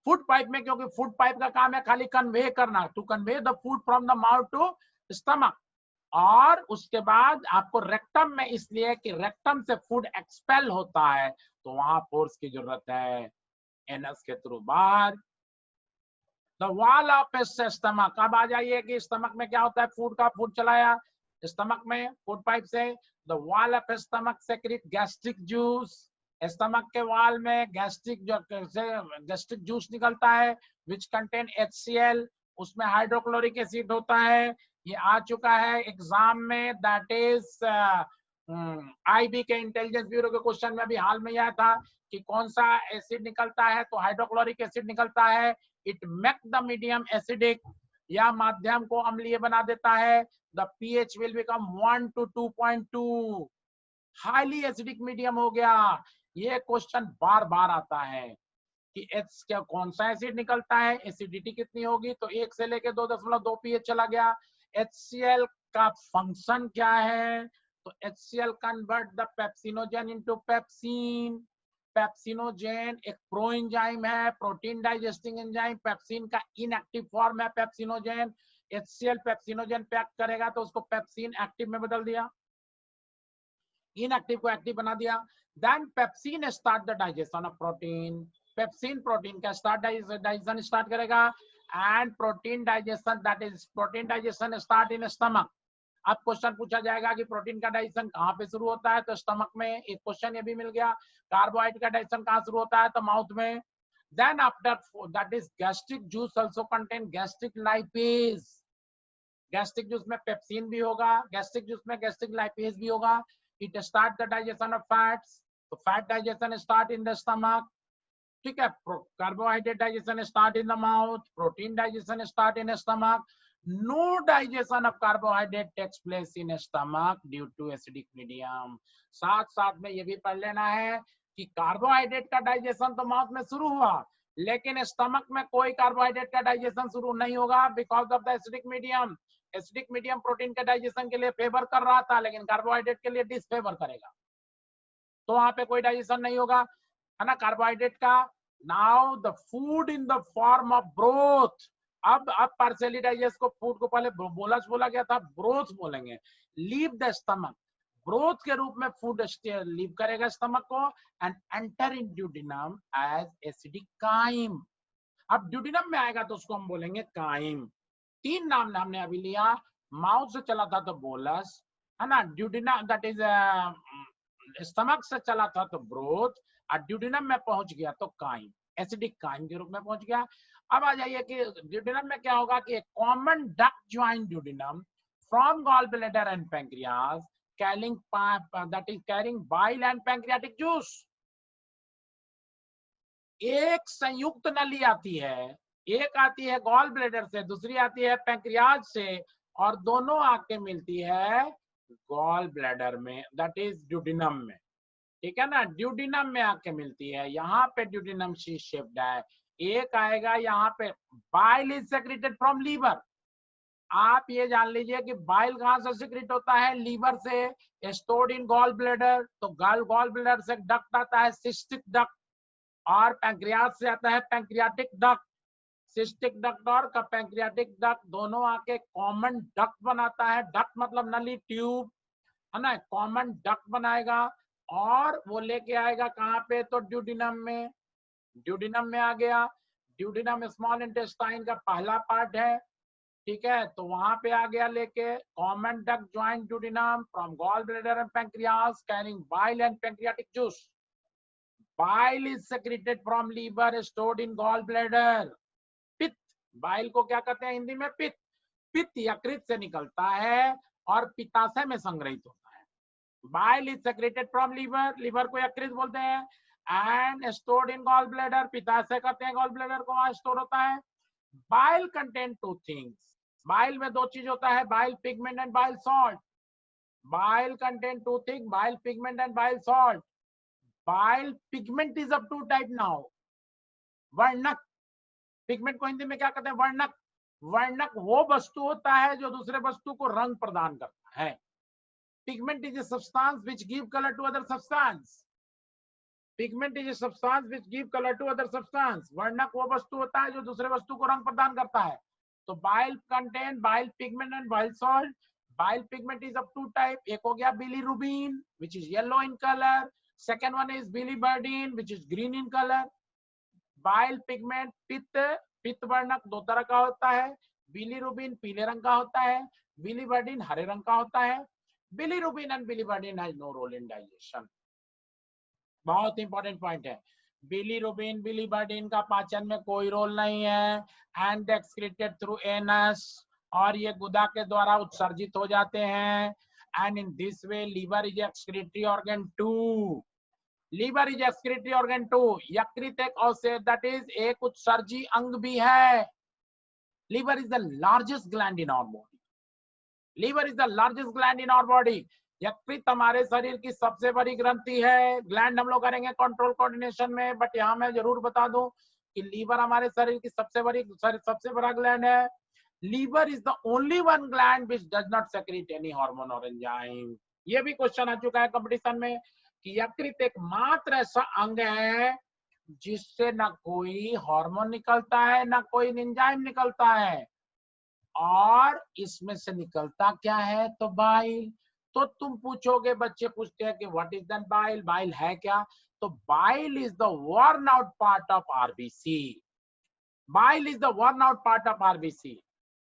फूड पाइप में क्योंकि फूड पाइप का काम है खाली कन्वे करना, to convey the food from the mouth to stomach. और उसके बाद आपको रेक्टम में, इसलिए कि रेक्टम से फूड एक्सपेल होता है, तो वहां फोर्स की जरूरत है एनस के थ्रू बाहर। द वॉल ऑफ स्टमक, अब आ जाइए कि स्टमक में क्या होता है, फूड चलाया स्टमक में फूड पाइप से। The wall of stomach secrete gastric juice, stomach के वॉल में गैस्ट्रिक जूस निकलता है विच कंटेन HCl, उसमें हाइड्रोक्लोरिक एसिड होता है। ये आ चुका है एग्जाम में, दैट इज IB के इंटेलिजेंस ब्यूरो के क्वेश्चन में अभी हाल में आया था कि कौन सा एसिड निकलता है, तो हाइड्रोक्लोरिक एसिड निकलता है। It make the medium acidic, या माध्यम को अम्लीय बना देता है। The pH will become 1 to 2.2, highly acidic medium हो गया। ये क्वेश्चन बार बार आता है कि H क्या कौन सा एसिड निकलता है, एसिडिटी कितनी होगी, तो 1 से लेके 2.2 pH चला गया। HCl का फंक्शन क्या है, तो HCl convert the pepsinogen into pepsin. Pepsinogen एक प्रो एंजाइम है, प्रोटीन डाइजेस्टिंग एंजाइम। पेप्सिन का इनएक्टिव फॉर्म है पेप्सिनोजेन। HCl पेप्सिनोजेन पैक करेगा तो उसको पेप्सिन एक्टिव में बदल दिया, इनएक्टिव को एक्टिव बना दिया। Then pepsin start the digestion of protein. Pepsin protein का डाइजेशन स्टार्ट करेगा, and protein digestion, that is protein digestion start in stomach. अब क्वेश्चन पूछा जाएगा कि प्रोटीन का डाइजेशन कहाँ पे शुरू होता है, तो स्टमक में। एक क्वेश्चन ये भी मिल गया। कार्बोहाइड्रेट का डाइजेशन कहाँ शुरू होता है, तो माउथ में। Then after that is gastric juice also contain gastric lipase. Gastric juice में पेप्सिन भी होगा, गैस्ट्रिक जूस में गैस्ट्रिक लाइपेज भी होगा। It start the digestion of fats, तो fat digestion start in the stomach, ठीक है। Carbohydrate digestion start in the mouth, protein digestion start in stomach. No digestion of carbohydrate takes place in stomach due to acidic medium. साथ साथ में ये भी पढ़ लेना है कि कार्बोहाइड्रेट का डाइजेशन तो माउथ में शुरू हुआ, लेकिन स्टमक में कोई कार्बोहाइड्रेट का डाइजेशन शुरू नहीं होगा because of the acidic medium. Acidic medium protein के डाइजेशन के लिए फेवर कर रहा था, लेकिन कार्बोहाइड्रेट के लिए डिसफेवर करेगा, तो वहां पे कोई डाइजेशन नहीं होगा, है ना, कार्बोहाइड्रेट का। Now the food in the form of broth. अब पार्शियली डाइजेस्ट को, फूड को पहले बोलस बोला गया था, ब्रोथ बोलेंगे। लीव द स्टमक, ब्रोथ के रूप में फूड लीव करेगा स्टमक को, and enter in duodenum as acidic chyme. अब ड्यूडिनम में आएगा तो उसको हम बोलेंगे काइम। 3 नाम हमने अभी लिया, माउथ से चला था तो बोलस, है ना, ड्यूडिनम दैट इज स्टमक से चला था तो ब्रोथ, और ड्यूडिनम में पहुंच गया तो काइम, एसिडिक काइम के रूप में पहुंच गया। अब आ जाइए कि ड्यूडिनम में क्या होगा कि common duct join duodenum from gall bladder and pancreas carrying that is carrying bile and pancreatic juice. एक संयुक्त नली आती है, एक आती है गॉल ब्लैडर से, दूसरी आती है पैंक्रियाज से, और दोनों आके मिलती है गॉल ब्लैडर में, दैट इज ड्यूडिनम में, ठीक है ना। ड्यूडिनम में आके मिलती है, यहाँ पे ड्यूडिनम सी शेप्ड है। एक आएगा यहाँ पे, bile is secreted from liver. आप ये जान लीजिए कि बाइल कहाँ से सिक्रेट होता है, लीवर से। स्टोर्ड इन गॉल ब्लैडर, तो गॉल ब्लैडर से डक्ट आता है सिस्टिक डक्ट, और पैंक्रियास से आता है पैंक्रियाटिक डक्ट। सिस्टिक डक्ट और पैंक्रियाटिक डक्ट दोनों आके कॉमन डक्ट बनाता है। डक्ट मतलब नली, ट्यूब, है ना, कॉमन डक्ट बनाएगा, और वो लेके आएगा कहाँ पे, तो ड्यूडिनम में। ड्यूडिनम में आ गया। ड्यूडिनम स्मॉल इंटेस्टाइन का पहला पार्ट है, ठीक है, तो वहां पे आ गया लेके। Common duct join duodenum from gall bladder and pancreas carrying bile and pancreatic juice. Bile is secreted from liver stored in gall bladder. पित्त, बाइल को क्या कहते हैं हिंदी में, पित्त। पित्त यकृत से निकलता है और पित्ताशय में संग्रहित होता है। Bile is secreted from liver, liver को यकृत बोलते हैं, and stored in gall bladder, पित्ताशय कहते हैं गॉल ब्लैडर को, वहां स्टोर होता है। Bile contain two things, bile में दो चीज होता है, bile pigment and bile salt. Bile contain two thing, bile pigment and bile salt. Bile pigment is of two type now, वर्णक। पिगमेंट को हिंदी में क्या कहते हैं? वर्णक। वर्णक वो वस्तु होता है जो दूसरे वस्तु को रंग प्रदान करता है। Pigment is a substance which give colour to other substance. Pigment is a substance which give colour to other substance. वर्णक वो वस्तु होता है जो दूसरे वस्तु को रंग प्रदान करता है। तो bile contain bile pigment and bile salt. Bile pigment is of two type, एक हो गया bilirubin which is yellow in colour, second one is biliverdin which is green in colour. Bile pigment पित्त, पित्त वर्णक दो तरह का होता है, बिलीरुबिन पीले रंग का होता है, बिलीबर्डिन हरे रंग का होता है। Bilirubin and biliverdin has no role in digestion. बहुत इंपॉर्टेंट पॉइंट है। बिलीरुबिन बिलीबर्डिन का पाचन में कोई रोल नहीं है, एंड एक्सक्रीटेड थ्रू एनस, और ये गुदा के द्वारा उत्सर्जित हो जाते हैं। And in this way liver is excretory organ too. Liver is excretory organ too. यकृत एक अवशेष, दैट इज एक उत्सर्जी अंग भी है। Liver is the largest gland in our body. Liver is the largest gland in our body. यकृत हमारे शरीर की सबसे बड़ी ग्रंथि है। ग्लैंड हम लोग करेंगे कंट्रोल कोऑर्डिनेशन में, बट यहाँ मैं जरूर बता दूं कि लीवर हमारे शरीर की सबसे बड़ा ग्लैंड है। Liver is the only one gland which does not secrete any hormone और एंजाइम। ये भी क्वेश्चन आ चुका है कंपटीशन में कि यकृत एकमात्र ऐसा अंग है जिससे ना कोई हार्मोन निकलता है ना कोई एंजाइम निकलता है, और इसमें से निकलता क्या है? तो बाइल। तो तुम पूछोगे, बच्चे पूछते हैं कि what is that bile, bile है क्या? तो bile is the वर्न out part of RBC. Bile is the वर्न out part of RBC.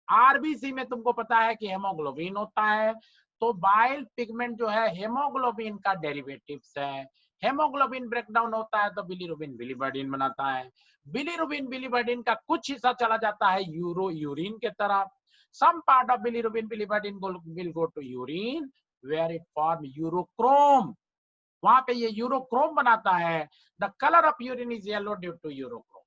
RBC में तुमको पता है कि हेमोग्लोबिन होता है, तो बाइल पिगमेंट जो है हेमोग्लोबिन का डेरिवेटिव्स है। हेमोग्लोबिन ब्रेकडाउन होता है तो बिलीरुबिन बिलीबर्डिन बनाता है। बिलीरुबिन बिलीबर्डिन का कुछ हिस्सा चला जाता है यूरिन के तरफ। Some part of bilirubin biliverdin will go to urine where it form urochrome. वहां पे ये यूरोक्रोम बनाता है। The colour of urine is yellow due to urochrome.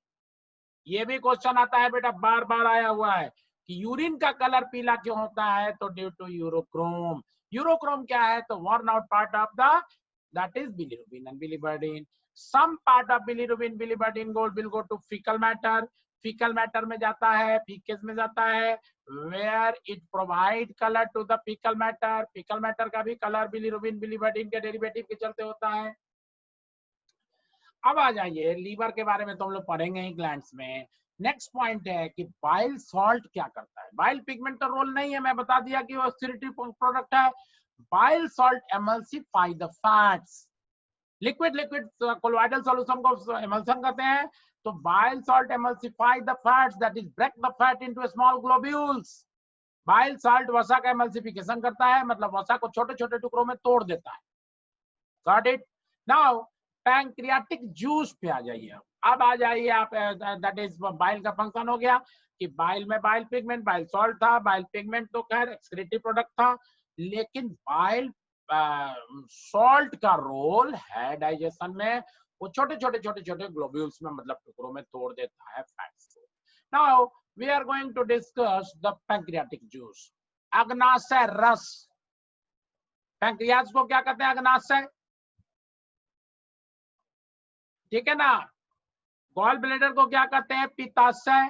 ये भी क्वेश्चन आता है बेटा, बार बार आया हुआ है कि यूरिन का कलर पीला क्यों होता है? तो ड्यू टू यूरोक्रोम। यूरोक्रोम क्या है? तो worn out part of the that is bilirubin and biliverdin. Some part of bilirubin biliverdin will go to faecal matter. Faecal matter में जाता है, फीकेस में जाता है, where it provide color to the fecal matter। fecal matter का भी colour bilirubin बिलीबर्डिन के derivative के चलते होता है। अब आ जाइए, लीवर के बारे में तो हम लोग पढ़ेंगे ही ग्लैंड्स में। नेक्स्ट पॉइंट है कि बाइल सॉल्ट क्या करता है। बाइल पिगमेंट का रोल नहीं है, मैं बता दिया कि वो ऑक्सीडेटिव प्रोडक्ट है। Bile salt emulsify the fats. Liquid colloidal solution को एमल्सन कहते हैं। तो bile salt emulsify the fats, that is break the fat into small globules. Bile salt वसा का एमल्सिफिकेशन करता है, मतलब वसा को छोटे छोटे टुकड़ों में तोड़ देता है। Got it? Now pancreatic juice पे आ जाइए। अब आ जाइए आप, दैट इज बाइल का फंक्शन हो गया कि बाइल में बाइल पिगमेंट बाइल सॉल्ट था। बाइल पिगमेंट तो खैर एक्सक्रीटिव प्रोडक्ट था, लेकिन बाइल सॉल्ट का रोल है डाइजेशन में। वो छोटे छोटे ग्लोब्यूल्स में, मतलब टुकड़ों में तोड़ देता है फैट्स को। Now we are going to discuss the pancreatic juice. अग्नाशय रस। पैंक्रियाज को क्या कहते हैं? अग्नाशय, ठीक है ना। गॉल ब्लैडर को क्या कहते हैं? पित्ताशय।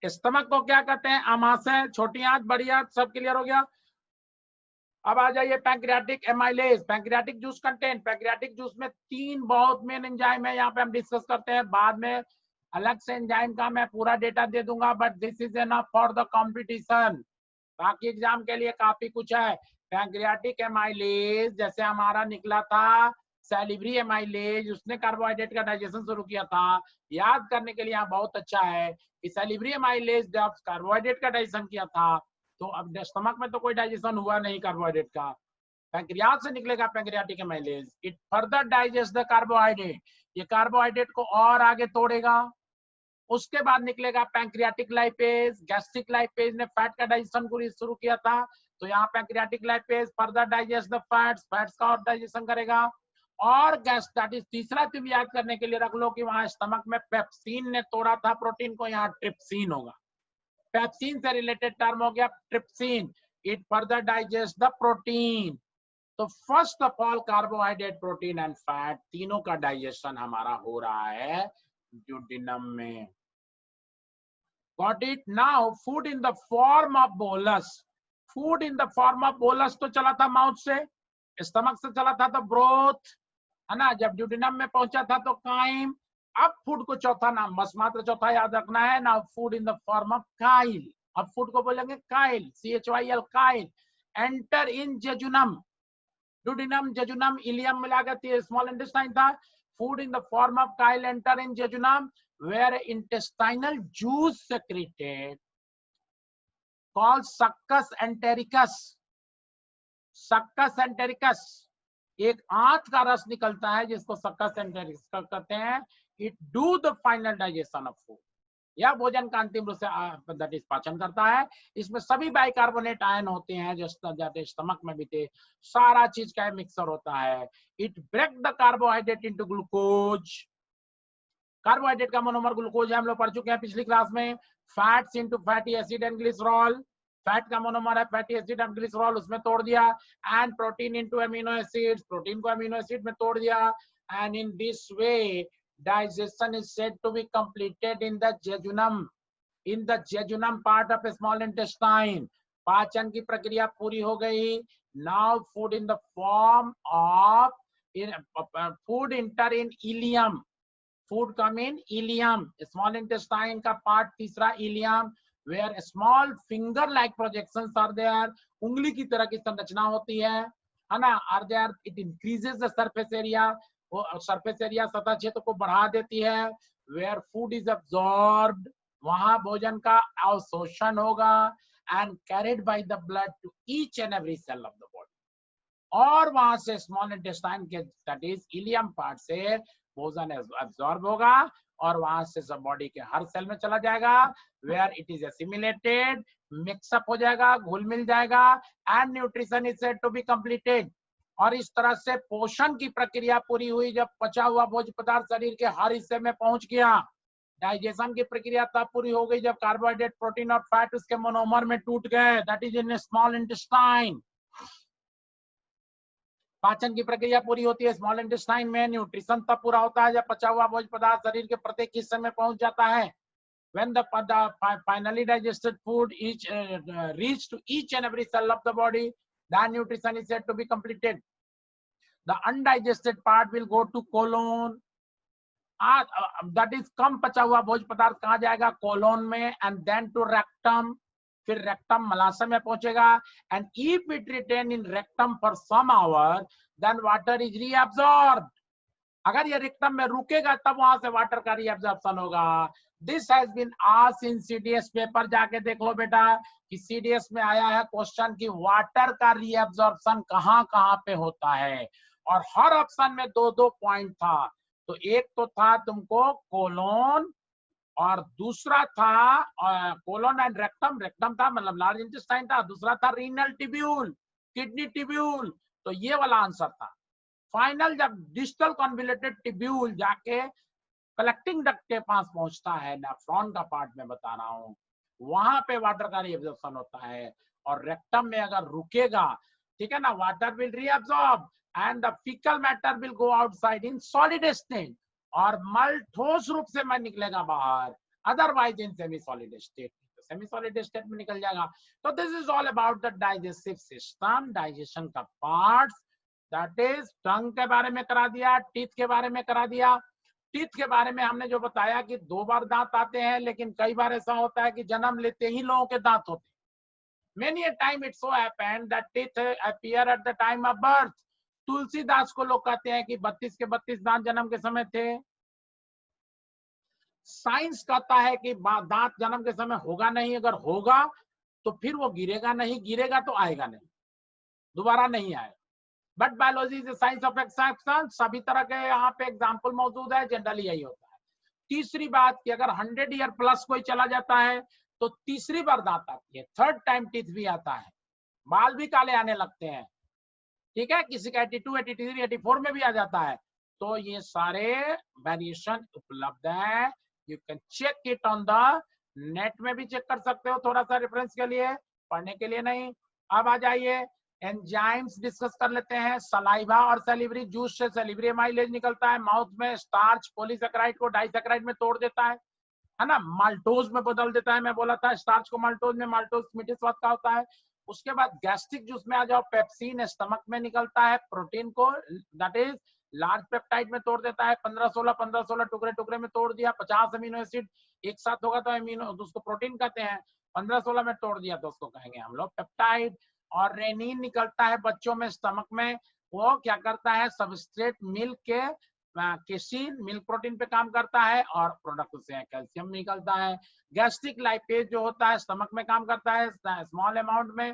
स्टमक को क्या कहते हैं? आमाशय। छोटी आंत बड़ी आंत, सब क्लियर हो गया। अब आ जाइए pancreatic amylase. Pancreatic juice content, pancreatic juice में 3 बहुत मेन एंजाइम है, यहाँ पे हम डिस्कस करते हैं। बाद में अलग से एंजाइम का मैं पूरा डेटा दे दूंगा, but this is enough for the competition. बाकी एग्जाम के लिए काफी कुछ है। पैंक्रियाटिक एमाइलेज जैसे हमारा निकला था सैलिवरी एमाइलेज, उसने कार्बोहाइड्रेट का डाइजेशन शुरू किया था। याद करने के लिए यहाँ बहुत अच्छा है कि सैलिवरी एमाइलेज जब कार्बोहाइड्रेट का डाइजेशन किया था, तो अब स्टमक में तो कोई डाइजेशन हुआ नहीं कार्बोहाइड्रेट का, पैंक्रियाज से निकलेगा pancreatic amylase. It further digest the carbohydrate, ये कार्बोहाइड्रेट को और आगे तोड़ेगा। उसके बाद निकलेगा पैंक्रियाटिक लाइपेज। गैस्ट्रिक लाइपेज ने फैट का डाइजेशन शुरू किया था, तो यहाँ pancreatic lipase further digest the fats, fats का और डाइजेशन करेगा। और गैस दैट इज तीसरा तुम याद करने के लिए रख लो कि वहां स्टमक में पेप्सिन ने तोड़ा था प्रोटीन को, यहाँ ट्रिप्सिन होगा। पेप्सिन से रिलेटेड टर्म हो गया trypsin. It further digest the protein. तो first of all carbohydrate, protein and fat तीनों का डाइजेशन हमारा हो रहा है ड्यूडेनम में। Got it? Now food in the form of bolus. Food in the form of bolus तो चला था माउथ से, स्टमक से चला था तो ब्रोथ, है ना। जब ड्यूडेनम में पहुंचा था तो काइम। अब फूड को चौथा नाम बस मात्र चौथा याद रखना है ना, food in the form of Kyle. अब फूड को बोलेंगे Kyle, CHYL Kyle. Enter in jejunum, duodenum jejunum ileum मिला के स्मॉल इंटेस्टाइन था। Food in the form of Kyle enter in jejunum where intestinal juice secreted called succus entericus. Succus entericus एक आंत का रस निकलता है जिसको succus entericus कहते हैं। It do the final digestion of food. यह भोजन का अंतिम रूप से दैट इज पाचन करता है। इसमें सभी बाइकार्बोनेट आयन होते हैं जो स्टमक में भी थे, सारा चीज का मिक्सर होता है। It break the carbohydrate into glucose. Carbohydrate का मोनोमर ग्लूकोज है, हम लोग पढ़ चुके हैं पिछली क्लास में। Fats into fatty acid and glycerol, fat का मोनोमर है फैटी एसिड एंड ग्लिसरॉल, उसमें तोड़ दिया। एंड protein into amino acids, protein को अमीनो एसिड में तोड़ दिया। And in this way digestion is said to be completed in the jejunum, in the jejunum part of small intestine. पाचन की प्रक्रिया पूरी हो गई। Now food in the form of food enter in ileum, food come in ileum, small intestine का part तीसरा ileum, where small finger like projections are there, उंगली की तरह की संरचना होती है ना। are there, it increases the surface area, वो surface area सतह क्षेत्र को बढ़ा देती है। where food is absorbed, वहां भोजन का अवशोषण होगा। and carried by the blood to each and every cell of the body, और वहां से स्मॉल इंटेस्टाइन के दैट इज इलियम पार्ट से भोजन एब्जॉर्ब होगा और वहां से सब बॉडी के हर सेल में चला जाएगा। Where it is assimilated, mix up हो जाएगा, घुल मिल जाएगा। And nutrition is said to be completed. और इस तरह से पोषण की प्रक्रिया पूरी हुई जब पचा हुआ भोज्य पदार्थ शरीर के हर हिस्से में पहुंच गया। डाइजेशन की प्रक्रिया तब पूरी हो गई जब कार्बोहाइड्रेट, प्रोटीन और फैट उसके मोनोमर में टूट गए, that is in small intestine. पाचन की प्रक्रिया पूरी होती है स्मॉल इंटेस्टाइन में। न्यूट्रिशन तब पूरा होता है जब पचा हुआ भोज्य पदार्थ शरीर के प्रत्येक हिस्से में पहुंच जाता है। When the finally digested food reach to each and every cell of the body, then nutrition is said to be completed. The undigested part will go to colon. That is कम पचा हुआ भोज्य पदार्थ कहाँ जाएगा? कोलोन में। And then to rectum, फिर rectum मलाशय में पहुंचेगा। And if it retain in rectum for some hour then water is reabsorbed. अगर ये रेक्टम में रुकेगा तब वहां से वाटर का रीअब्सॉर्प्शन होगा। This has been asked in CDS paper, जाके देख लो बेटा कि सीडीएस में आया है क्वेश्चन कि वाटर का रीअब्सॉर्प्शन कहां कहां पे होता है। और हर ऑप्शन में दो दो पॉइंट था। तो एक तो था तुमको कोलोन और दूसरा था कोलोन एंड रेक्टम, रेक्टम था मतलब लार्ज इंटेस्टाइन था, दूसरा था रीनल टिब्यूल, किडनी टिब्यूल। तो ये वाला आंसर था। फाइनल जब डिस्टल कन्वोल्यूटेड टिब्यूल जाके कलेक्टिंग डक्ट के पास पहुंचता है, नेफ्रॉन का पार्ट में बता रहा हूं, वहां पे वाटर का रीअब्जॉर्प्शन होता है। और रेक्टम में अगर रुकेगा, ठीक है ना, water will reabsorb and the faecal matter will go outside in solid state, और मल ठोस रूप से में निकलेगा बाहर, otherwise in semi solid state, semi solid state में निकल जाएगा। तो this is all about the digestive system, digestion का पार्ट्स। दैट इज टंग के बारे में करा दिया, टीथ के बारे में करा दिया। टीथ के बारे में हमने जो बताया कि 2 बार दांत आते हैं, लेकिन कई बार ऐसा होता है कि जन्म लेते ही लोगों के दांत होते हैं। Many a time it so happened that teeth appear at the time of birth. Tulsidas को लोग कहते हैं कि 32 के 32 दांत जन्म के समय थे। साइंस कहता है कि दांत जन्म के समय होगा नहीं, अगर होगा तो फिर वो गिरेगा नहीं, गिरेगा तो आएगा नहीं, दोबारा नहीं आएगा। But biology is science of exception, सभी तरह के यहाँ पे एग्जाम्पल मौजूद है, जनरली यही होता है। तीसरी बात कि अगर 100 ईयर प्लस कोई चला जाता है तो तीसरी बार दांत आती है, थर्ड टाइम टीथ भी आता है, बाल भी काले आने लगते हैं, ठीक है, किसी का 82, 83, 84 में भी आ जाता है। तो ये सारे वेरिएशन उपलब्ध है, you can check it on the net में भी चेक कर सकते हो, थोड़ा सा रेफरेंस के लिए, पढ़ने के लिए नहीं। अब आ जाइए एंजाइम्स डिस्कस कर लेते हैं। सलाइवा और सैलिवरी जूस से सैलिवरी एमाइलेज निकलता है, माउथ में स्टार्च पॉलीसैकेराइड को डाइसैकेराइड में तोड़ देता है ना, माल्टोज में बदल देता है। मैं बोला था स्टार्च को माल्टोज में, माल्टोज मीठे स्वाद का होता है। उसके बाद गैस्ट्रिक जूस में आ जाओ, पेप्सिन स्टमक में निकलता है, प्रोटीन को दैट इज लार्ज पेप्टाइड में तोड़ देता है, 15-16 टुकड़े टुकड़े में तोड़ दिया, 50 अमीनो एसिड एक साथ होगा तो अमीनो, उसको प्रोटीन कहते हैं, 15-16 में तोड़ दिया तो उसको कहेंगे हम लोग पेप्टाइड। और रेनिन निकलता है बच्चों में स्टमक में, वो क्या करता है, सबस्ट्रेट मिल्क के केसिन मिल्क प्रोटीन पे काम करता है और प्रोडक्ट से कैल्शियम निकलता है। गैस्ट्रिक लाइपेज जो होता है स्टमक में काम करता है, स्मॉल अमाउंट में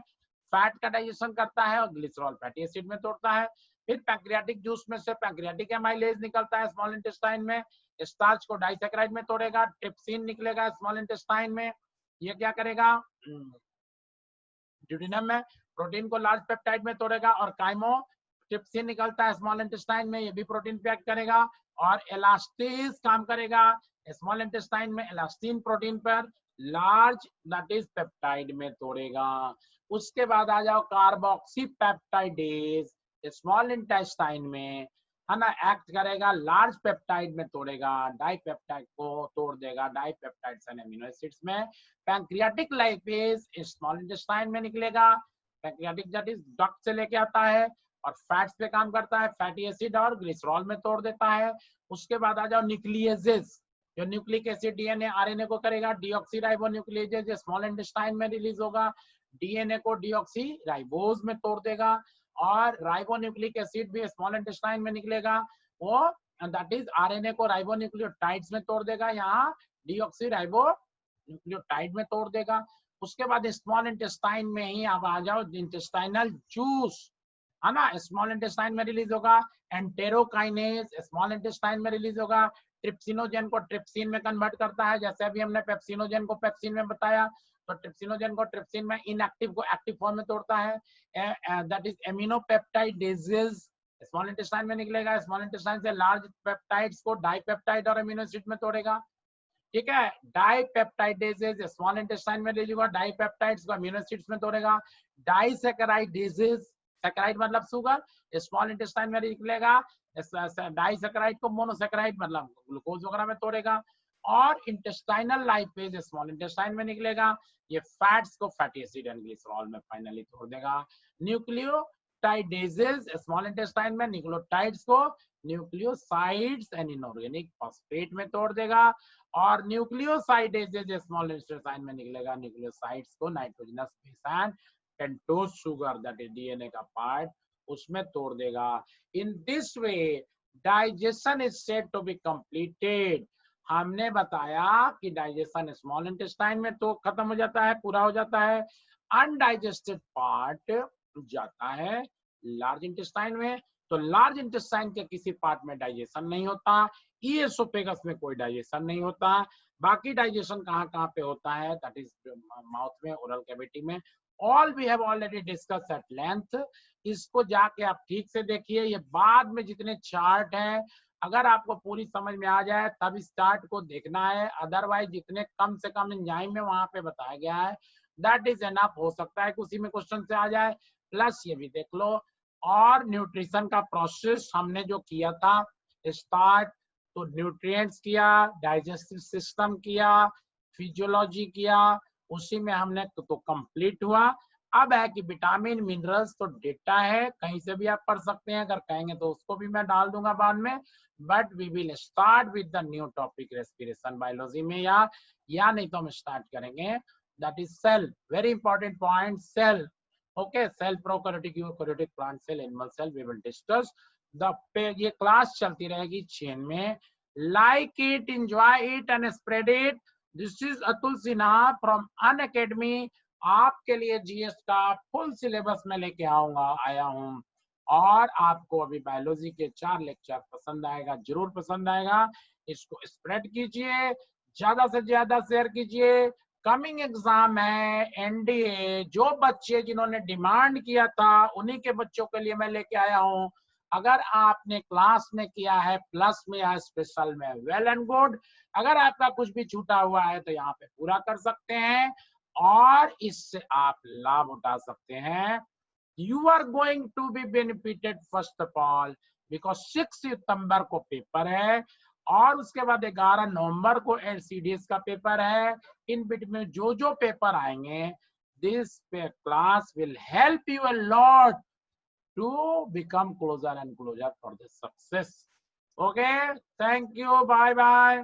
फैट का डाइजेशन करता है और ग्लिसरॉल फैटी एसिड में तोड़ता है। फिर पैंक्रियाटिक जूस में से पैंक्रियाटिक एमाइलेज निकलता है स्मॉल इंटेस्टाइन में, स्टार्च को डाइसैकेराइड में तोड़ेगा, ट्रिप्सिन निकलेगा स्मॉल इंटेस्टाइन में, ये क्या करेगा, ड्यूडेनम में प्रोटीन को लार्ज पेप्टाइड में तोड़ेगा, और काइमो ट्रिप्सिन निकलता है स्मॉल इंटेस्टाइन में, ये भी प्रोटीन पैक करेगा, और एलास्टिस काम करेगा स्मॉल इंटेस्टाइन में, एलास्टिन प्रोटीन पर लार्ज दैट इज पेप्टाइड में तोड़ेगा। उसके बाद आ जाओ कार्बोक्सी पेप्टाइडेज स्मॉल इंटेस्टाइन में, है ना, एक्ट करेगा लार्ज पेप्टाइड में तोड़ेगा, डाइपेप्टाइड को तोड़ देगा डाइपेप्टाइड्स एंड अमीनो एसिड्स में। पैंक्रियाटिक लाइपेज स्मॉल इंटेस्टाइन में निकलेगा, पैंक्रियाटिक दैट इज डक्ट से लेके आता है और फैट्स पे काम करता है, फैटी एसिड और ग्लिसरॉल में तोड़ देता है। उसके बाद आ जाओ न्यूक्लियेजेस, जो न्यूक्लिक एसिड डीएनए आरएनए को करेगा, डीऑक्सीराइबोन्यूक्लियेजेस स्मॉल इंटेस्टाइन में रिलीज होगा, डीएनए को डीऑक्सीराइबोज में तोड़ देगा, और राइबोन्यूक्लिक एसिड भी स्मॉल इंटेस्टाइन में निकलेगा, वो दैट इज आरएनए को राइबोन्यूक्लियोटाइड्स में तोड़ देगा, यहाँ डीऑक्सीराइबो न्यूक्लियोटाइड में तोड़ देगा। उसके बाद स्मॉल इंटेस्टाइन में ही अब आ जाओ इंटेस्टाइनल जूस, है ना, स्मॉल इंटेस्टाइन में रिलीज होगा, एंटेरोकाइनेज स्मॉल इंटेस्टाइन में रिलीज होगा, ट्रिप्सिनोजेन को ट्रिप्सिन में कन्वर्ट करता है, जैसे अभी हमने पेप्सिनोजेन को पेप्सिन में बताया, तो ट्रिप्सिनोजेन को ट्रिप्सिन में, इनएक्टिव को एक्टिव फॉर्म में तोड़ता है, दैट इज एमिनोपेप्टाइडेजेस स्मॉल इंटेस्टाइन में निकलेगा, स्मॉल इंटेस्टाइन से लार्ज पेप्टाइड्स को डाइपेप्टाइड और अमीनो एसिड में तोड़ेगा, ठीक है, डाइपेप्टाइडेजेस स्मॉल इंटेस्टाइन में रिलीज होगा, डाइपेप्टाइड्स को अमीनो एसिड्स में तोड़ेगा, डाइसैकेराइडेजेस सैकेराइड मतलब शुगर स्मॉल इंटेस्टाइन में निकलेगा, डाइसैकेराइड को मोनोसैकेराइड मतलब ग्लूकोज वगैरह में तोड़ेगा, और इंटेस्टाइनल लाइपेज स्मॉल इंटेस्टाइन में निकलेगा, ये फैट्स को फैटी एसिड एंड ग्लिसरॉल में फाइनली तोड़ देगा। न्यूक्लियोटाइडेजेस स्मॉल इंटेस्टाइन में न्यूक्लियोटाइड्स को न्यूक्लियोसाइड्स एंड इनऑर्गेनिक फॉस्फेट में तोड़ देगा, और न्यूक्लियोसाइडेजेस स्मॉल इंटेस्टाइन में निकलेगा, न्यूक्लियोसाइड्स को nitrogenous base and pentose sugar that is DNA का पार्ट उसमें तोड़ देगा। इन this way digestion is said to be कंप्लीटेड। हमने बताया कि डाइजेशन स्मॉल इंटेस्टाइन में तो खत्म हो जाता है, पूरा हो जाता है, अनडाइजेस्टेड पार्ट जाता है लार्ज इंटेस्टाइन में, तो लार्ज इंटेस्टाइन के किसी पार्ट में डाइजेशन नहीं होता, ईएसोफेगस में कोई डाइजेशन नहीं होता, बाकी डाइजेशन कहाँ कहाँ पे होता है, दैट इज माउथ में, ओरल कैविटी में, all we have already discuss at length. इसको जाके आप ठीक से देखिए, ये बाद में जितने चार्ट हैं अगर आपको पूरी समझ में आ जाए तब इस चार्ट को देखना है, अदरवाइज जितने कम से कम एंजाइम में वहां पे बताया गया है दैट इज एनफ, हो सकता है कि उसी में क्वेश्चन से आ जाए। प्लस ये भी देख लो, और न्यूट्रिशन का प्रोसेस हमने जो किया था स्टार्ट, तो न्यूट्रिएंट्स किया, डाइजेस्टिव सिस्टम किया, फिजियोलॉजी किया, उसी में हमने तो कंप्लीट हुआ। अब है कि विटामिन मिनरल्स तो डेटा है, कहीं से भी आप पढ़ सकते हैं, अगर कहेंगे तो उसको भी मैं डाल दूंगा बाद में, but we will start with the new topic respiration biology में, या नहीं तो हम स्टार्ट करेंगे that is cell, very important point, cell, okay, cell prokaryotic, eukaryotic, plant cell, animal cell, we will discuss the, ये क्लास चलती रहेगी chain में। Like it, enjoy it and spread it. This is Atul Sinha from Unacademy. आपके लिए GS का full syllabus में लेके आया हूँ, और आपको अभी बायोलॉजी के 4 लेक्चर पसंद आएगा, जरूर पसंद आएगा। इसको स्प्रेड कीजिए, ज्यादा से ज्यादा शेयर कीजिए, कमिंग एग्जाम है एनडीए, जो बच्चे जिन्होंने डिमांड किया था उन्हीं के बच्चों के लिए मैं लेके आया हूं। अगर आपने क्लास में किया है प्लस में या स्पेशल में, वेल एंड गुड। अगर आपका कुछ भी छूटा हुआ है तो यहाँ पे पूरा कर सकते हैं और इससे आप लाभ उठा सकते हैं। You are going to be benefited first of all because 6 सितंबर को पेपर है और उसके बाद 11 नवंबर को एलसीडीएस का पेपर है। इन बिट में जो जो पेपर आएंगे, this class will help you a lot to become closer and closer for the success. Okay, thank you, bye bye.